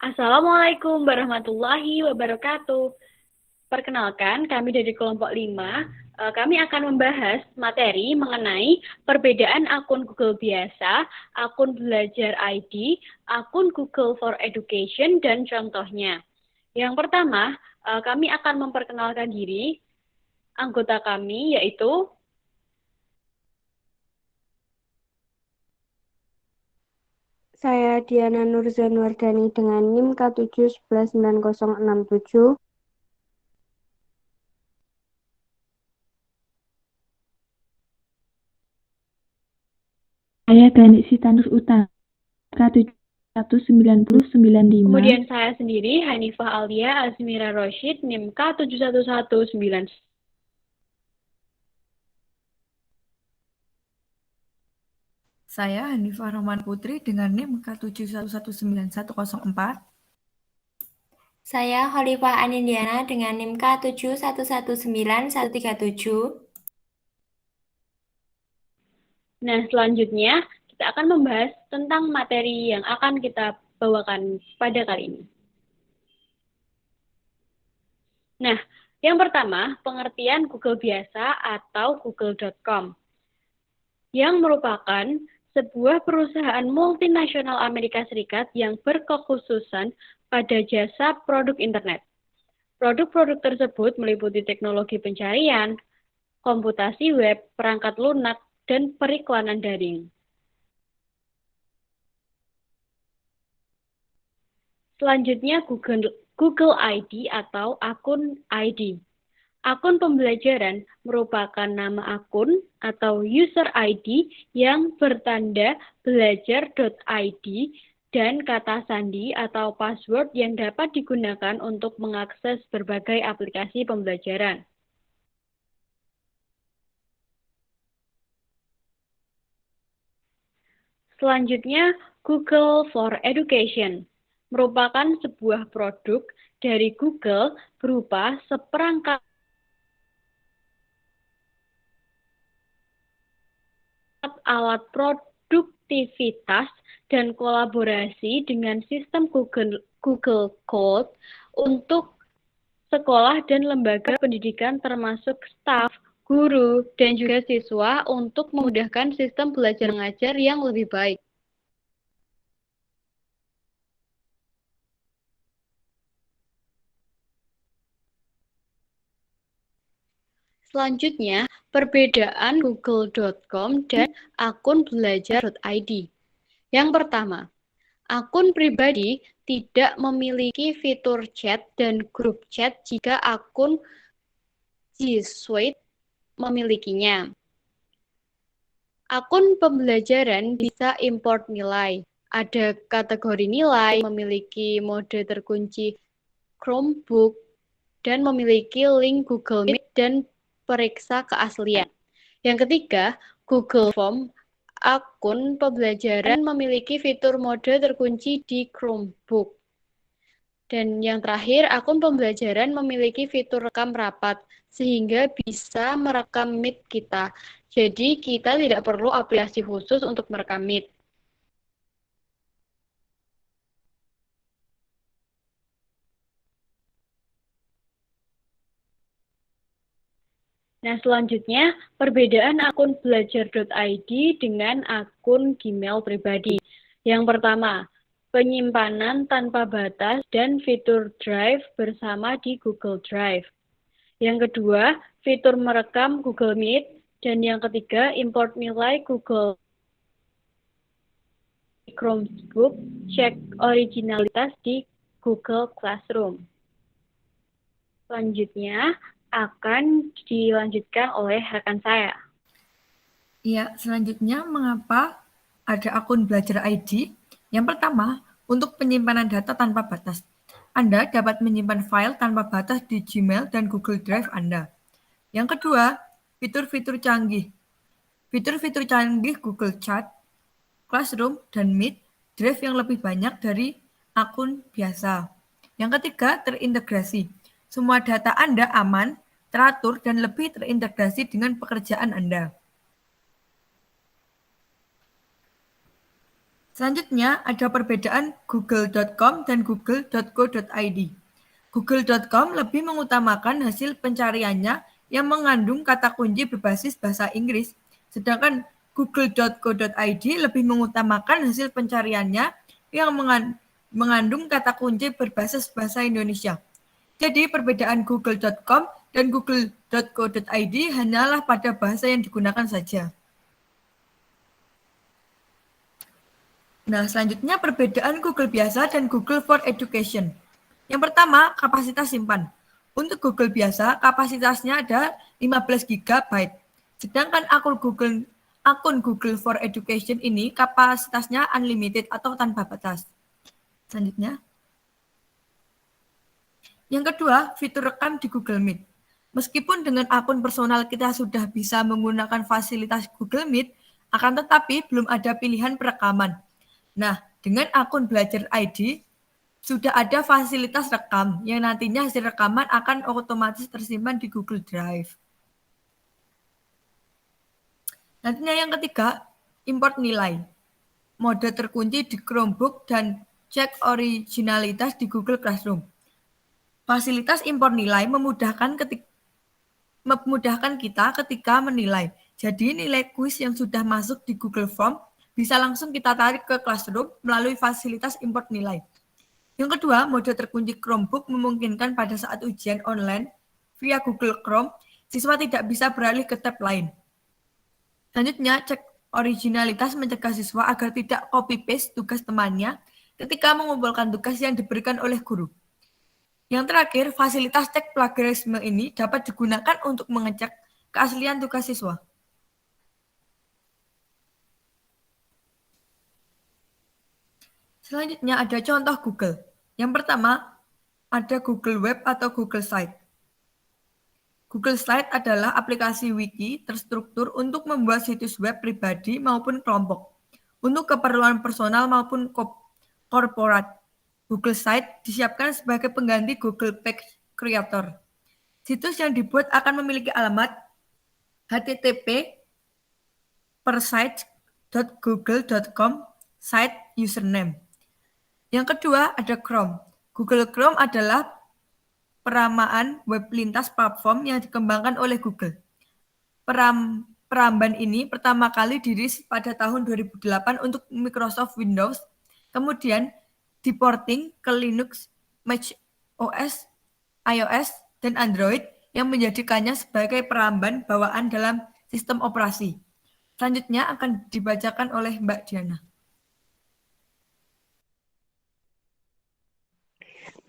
Assalamualaikum warahmatullahi wabarakatuh. Perkenalkan, kami dari kelompok 5. Kami akan membahas materi mengenai perbedaan akun Google biasa, akun belajar ID, akun Google for Education, dan contohnya. Yang pertama, kami akan memperkenalkan diri. Anggota kami yaitu Saya Diana Nurzanuardani dengan NIM K7119067. Saya Ganik Sitanus Utama, K71995. Kemudian saya sendiri, Hanifah Alia Azmira Roshid, NIM K71119. Saya Hanifah Rohman Putri dengan NIM K7119104. Saya Khalifah Anindiana dengan NIM K7119137. Nah, selanjutnya kita akan membahas tentang materi yang akan kita bawakan pada kali ini. Nah, yang pertama, pengertian Google biasa atau google.com, yang merupakan sebuah perusahaan multinasional Amerika Serikat yang berkekhususan pada jasa produk internet. Produk-produk tersebut meliputi teknologi pencarian, komputasi web, perangkat lunak, dan periklanan daring. Selanjutnya Google ID atau akun ID. Akun pembelajaran merupakan nama akun atau user ID yang bertanda belajar.id dan kata sandi atau password yang dapat digunakan untuk mengakses berbagai aplikasi pembelajaran. Selanjutnya, Google for Education merupakan sebuah produk dari Google berupa seperangkat alat produktivitas dan kolaborasi dengan sistem Google Cloud untuk sekolah dan lembaga pendidikan termasuk staf, guru, dan juga siswa untuk memudahkan sistem belajar mengajar yang lebih baik. Selanjutnya, perbedaan google.com dan akun belajar.id. Yang pertama, akun pribadi tidak memiliki fitur chat dan grup chat jika akun G Suite memilikinya. Akun pembelajaran bisa import nilai. Ada kategori nilai, memiliki mode terkunci Chromebook, dan memiliki link Google Meet dan periksa keaslian. Yang ketiga, Google Form. Akun pembelajaran memiliki fitur mode terkunci di Chromebook. Dan yang terakhir, akun pembelajaran memiliki fitur rekam rapat, sehingga bisa merekam Meet kita. Jadi, kita tidak perlu aplikasi khusus untuk merekam Meet. Nah, selanjutnya, perbedaan akun belajar.id dengan akun Gmail pribadi. Yang pertama, penyimpanan tanpa batas dan fitur Drive bersama di Google Drive. Yang kedua, fitur merekam Google Meet. Dan yang ketiga, import nilai Google Chromebook, cek originalitas di Google Classroom. Selanjutnya akan dilanjutkan oleh rekan saya. Iya, selanjutnya mengapa ada akun belajar ID? Yang pertama, untuk penyimpanan data tanpa batas. Anda dapat menyimpan file tanpa batas di Gmail dan Google Drive Anda. Yang kedua, fitur-fitur canggih. Fitur-fitur canggih Google Chat, Classroom, dan Meet, Drive yang lebih banyak dari akun biasa. Yang ketiga, terintegrasi. Semua data Anda aman, teratur, dan lebih terintegrasi dengan pekerjaan Anda. Selanjutnya ada perbedaan google.com dan google.co.id. Google.com lebih mengutamakan hasil pencariannya yang mengandung kata kunci berbasis bahasa Inggris, sedangkan google.co.id lebih mengutamakan hasil pencariannya yang mengandung kata kunci berbasis bahasa Indonesia. Jadi perbedaan google.com dan google.co.id hanyalah pada bahasa yang digunakan saja. Nah, selanjutnya perbedaan Google biasa dan Google for Education. Yang pertama, kapasitas simpan. Untuk Google biasa, kapasitasnya ada 15 GB. Sedangkan akun Google for Education ini kapasitasnya unlimited atau tanpa batas. Selanjutnya. Yang kedua, fitur rekam di Google Meet. Meskipun dengan akun personal kita sudah bisa menggunakan fasilitas Google Meet, akan tetapi belum ada pilihan perekaman. Nah, dengan akun Belajar ID, sudah ada fasilitas rekam yang nantinya hasil rekaman akan otomatis tersimpan di Google Drive. Nantinya yang ketiga, import nilai. Mode terkunci di Chromebook dan cek originalitas di Google Classroom. Fasilitas impor nilai memudahkan kita ketika menilai. Jadi nilai kuis yang sudah masuk di Google Form bisa langsung kita tarik ke Classroom melalui fasilitas import nilai. Yang kedua, mode terkunci Chromebook memungkinkan pada saat ujian online via Google Chrome, siswa tidak bisa beralih ke tab lain. Selanjutnya, cek originalitas mencegah siswa agar tidak copy-paste tugas temannya ketika mengumpulkan tugas yang diberikan oleh guru. Yang terakhir, fasilitas cek plagiarisme ini dapat digunakan untuk mengecek keaslian tugas siswa. Selanjutnya ada contoh Google. Yang pertama, ada Google Web atau Google Site. Google Site adalah aplikasi wiki terstruktur untuk membuat situs web pribadi maupun kelompok, untuk keperluan personal maupun korporat. Google Site disiapkan sebagai pengganti Google Page Creator. Situs yang dibuat akan memiliki alamat http://site.google.com site username. Yang kedua ada Chrome. Google Chrome adalah peramaan web lintas platform yang dikembangkan oleh Google. Peramban ini pertama kali dirilis pada tahun 2008 untuk Microsoft Windows, kemudian diporting ke Linux, Mac OS, iOS, dan Android yang menjadikannya sebagai peramban bawaan dalam sistem operasi. Selanjutnya akan dibacakan oleh Mbak Diana.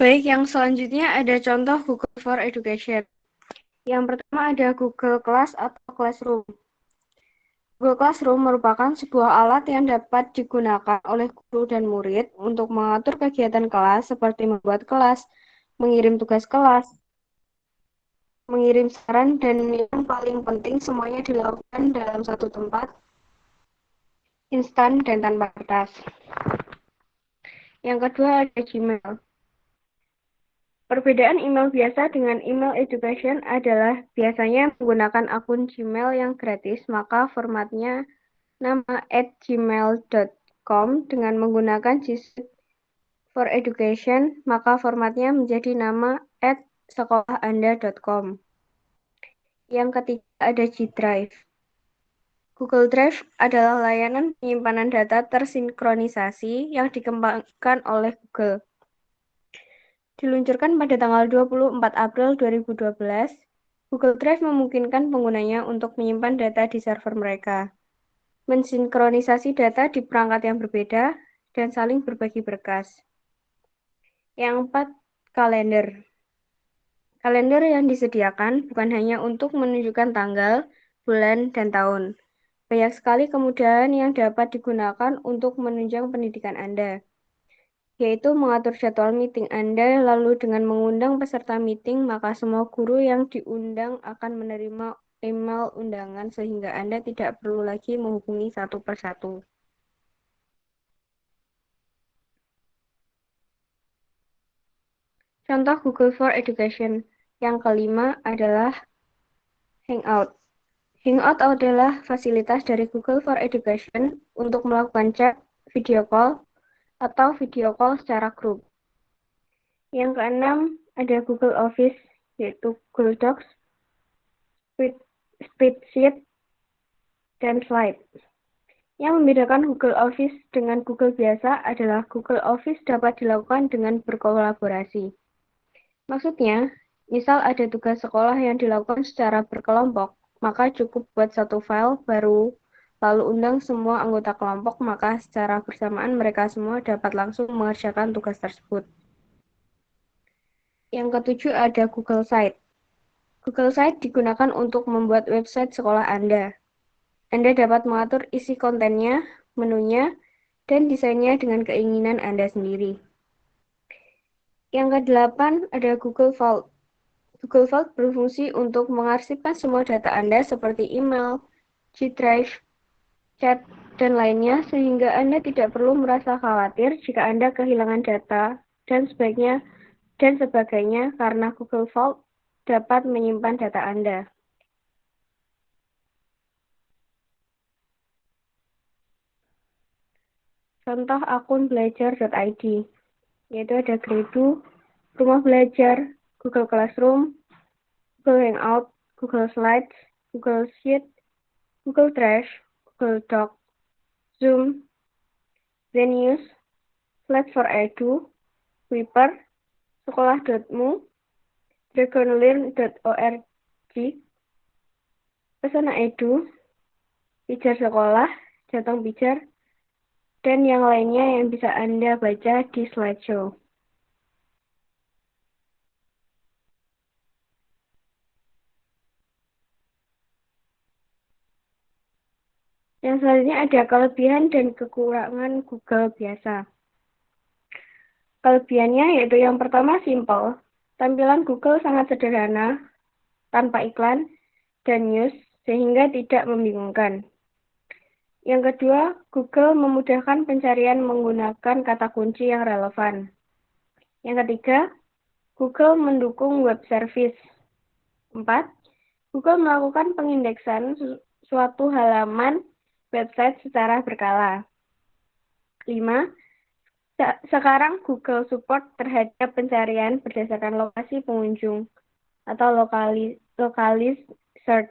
Baik, yang selanjutnya ada contoh Google for Education. Yang pertama ada Google Class atau Classroom. Google Classroom merupakan sebuah alat yang dapat digunakan oleh guru dan murid untuk mengatur kegiatan kelas seperti membuat kelas, mengirim tugas kelas, mengirim saran, dan yang paling penting semuanya dilakukan dalam satu tempat, instan dan tanpa kertas. Yang kedua ada Gmail. Perbedaan email biasa dengan email education adalah biasanya menggunakan akun Gmail yang gratis, maka formatnya nama @gmail.com. Dengan menggunakan G Suite for Education, maka formatnya menjadi nama @sekolahanda.com. Yang ketiga ada G Drive. Google Drive adalah layanan penyimpanan data tersinkronisasi yang dikembangkan oleh Google. Diluncurkan pada tanggal 24 April 2012, Google Drive memungkinkan penggunanya untuk menyimpan data di server mereka, mensinkronisasi data di perangkat yang berbeda, dan saling berbagi berkas. Yang 4, kalender. Kalender yang disediakan bukan hanya untuk menunjukkan tanggal, bulan, dan tahun. Banyak sekali kemudahan yang dapat digunakan untuk menunjang pendidikan Anda, yaitu mengatur jadwal meeting Anda, lalu dengan mengundang peserta meeting, maka semua guru yang diundang akan menerima email undangan sehingga Anda tidak perlu lagi menghubungi satu persatu. Contoh Google for Education. Yang kelima adalah Hangout. Hangout adalah fasilitas dari Google for Education untuk melakukan chat video call, atau video call secara grup. Yang keenam, ada Google Office, yaitu Google Docs, Spreadsheet, dan Slide. Yang membedakan Google Office dengan Google biasa adalah Google Office dapat dilakukan dengan berkolaborasi. Maksudnya, misal ada tugas sekolah yang dilakukan secara berkelompok, maka cukup buat satu file baru, lalu undang semua anggota kelompok, maka secara bersamaan mereka semua dapat langsung mengerjakan tugas tersebut. Yang ketujuh ada Google Site. Google Site digunakan untuk membuat website sekolah Anda. Anda dapat mengatur isi kontennya, menunya, dan desainnya dengan keinginan Anda sendiri. Yang kedelapan ada Google Vault. Google Vault berfungsi untuk mengarsipkan semua data Anda seperti email, G Drive, chat, dan lainnya sehingga Anda tidak perlu merasa khawatir jika Anda kehilangan data dan sebagainya karena Google Vault dapat menyimpan data Anda. Contoh akun belajar.id, yaitu ada Gradle, Rumah Belajar, Google Classroom, Google Hangout, Google Slides, Google Sheet, Google Drive, Google Doc, Zoom, Zenius, Flat4Edu, Wiper, Sekolah.mu, dragonlearn.org, Pesona Edu, Pijar Sekolah, Jateng Pijar, dan yang lainnya yang bisa Anda baca di slideshow. Yang selanjutnya ada kelebihan dan kekurangan Google biasa. Kelebihannya yaitu yang pertama simple. Tampilan Google sangat sederhana, tanpa iklan dan news, sehingga tidak membingungkan. Yang kedua, Google memudahkan pencarian menggunakan kata kunci yang relevan. Yang ketiga, Google mendukung web service. 4. Google melakukan pengindeksan suatu halaman website secara berkala. 5. Sekarang Google support terhadap pencarian berdasarkan lokasi pengunjung atau lokalis search.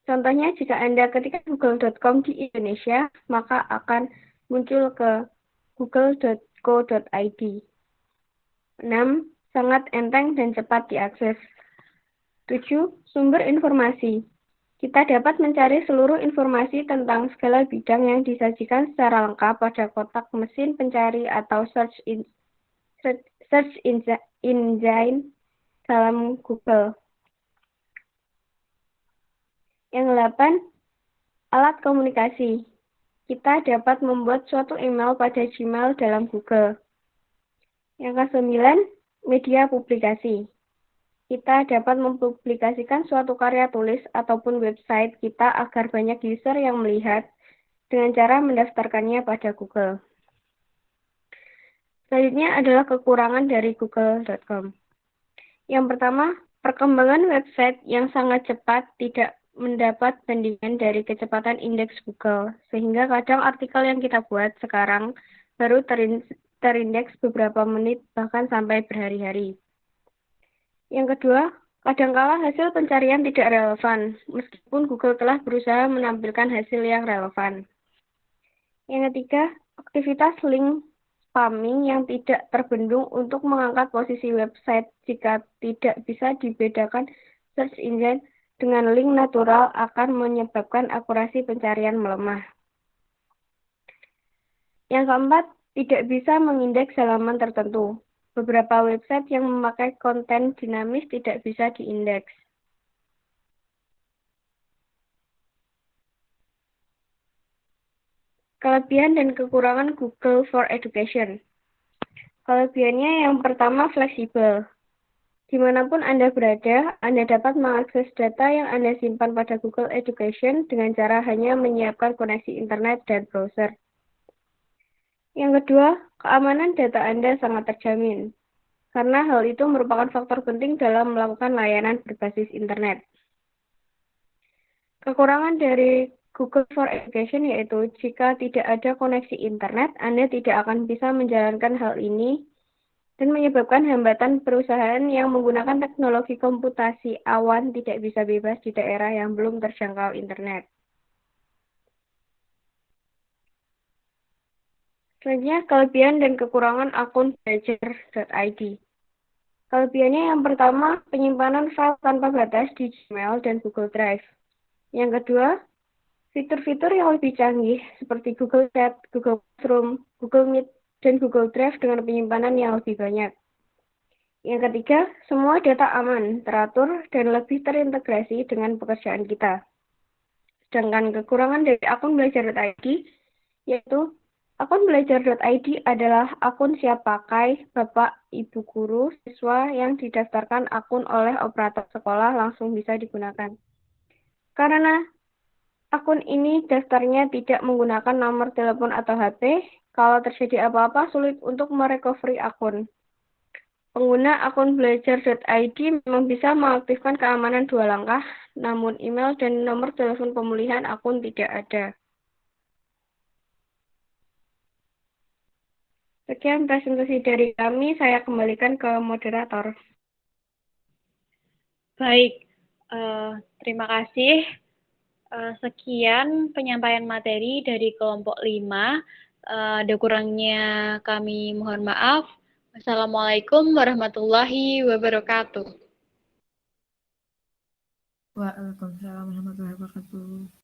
Contohnya, jika Anda ketikkan google.com di Indonesia, maka akan muncul ke google.co.id. 6. Sangat enteng dan cepat diakses. 7. Sumber informasi. Kita dapat mencari seluruh informasi tentang segala bidang yang disajikan secara lengkap pada kotak mesin pencari atau search engine dalam Google. Yang 8, alat komunikasi. Kita dapat membuat suatu email pada Gmail dalam Google. Yang ke-9, media publikasi. Kita dapat mempublikasikan suatu karya tulis ataupun website kita agar banyak user yang melihat dengan cara mendaftarkannya pada Google. Selanjutnya adalah kekurangan dari google.com. Yang pertama, perkembangan website yang sangat cepat tidak mendapat bandingan dari kecepatan indeks Google, sehingga kadang artikel yang kita buat sekarang baru terindeks beberapa menit bahkan sampai berhari-hari. Yang kedua, kadangkala hasil pencarian tidak relevan, meskipun Google telah berusaha menampilkan hasil yang relevan. Yang ketiga, aktivitas link spamming yang tidak terbendung untuk mengangkat posisi website jika tidak bisa dibedakan search engine dengan link natural akan menyebabkan akurasi pencarian melemah. Yang keempat, tidak bisa mengindeks halaman tertentu. Beberapa website yang memakai konten dinamis tidak bisa diindeks. Kelebihan dan kekurangan Google for Education. Kelebihannya yang pertama fleksibel. Dimanapun Anda berada, Anda dapat mengakses data yang Anda simpan pada Google Education dengan cara hanya menyiapkan koneksi internet dan browser. Yang kedua, keamanan data Anda sangat terjamin, karena hal itu merupakan faktor penting dalam melakukan layanan berbasis internet. Kekurangan dari Google for Education, yaitu jika tidak ada koneksi internet, Anda tidak akan bisa menjalankan hal ini dan menyebabkan hambatan perusahaan yang menggunakan teknologi komputasi awan tidak bisa bebas di daerah yang belum terjangkau internet. Selanjutnya, kelebihan dan kekurangan akun belajar.id. Kelebihannya yang pertama, penyimpanan file tanpa batas di Gmail dan Google Drive. Yang kedua, fitur-fitur yang lebih canggih seperti Google Chat, Google Classroom, Google Meet, dan Google Drive dengan penyimpanan yang lebih banyak. Yang ketiga, semua data aman, teratur, dan lebih terintegrasi dengan pekerjaan kita. Sedangkan kekurangan dari akun belajar.id, yaitu akun belajar.id adalah akun siap pakai Bapak, Ibu guru, siswa yang didaftarkan akun oleh operator sekolah langsung bisa digunakan. Karena akun ini daftarnya tidak menggunakan nomor telepon atau HP, kalau terjadi apa-apa sulit untuk merecovery akun. Pengguna akun belajar.id memang bisa mengaktifkan keamanan 2 langkah, namun email dan nomor telepon pemulihan akun tidak ada. Sekian presentasi dari kami, saya kembalikan ke moderator. Baik, terima kasih. Sekian penyampaian materi dari kelompok 5. Ada kurangnya kami mohon maaf. Wassalamualaikum warahmatullahi wabarakatuh. Waalaikumsalam warahmatullahi wabarakatuh.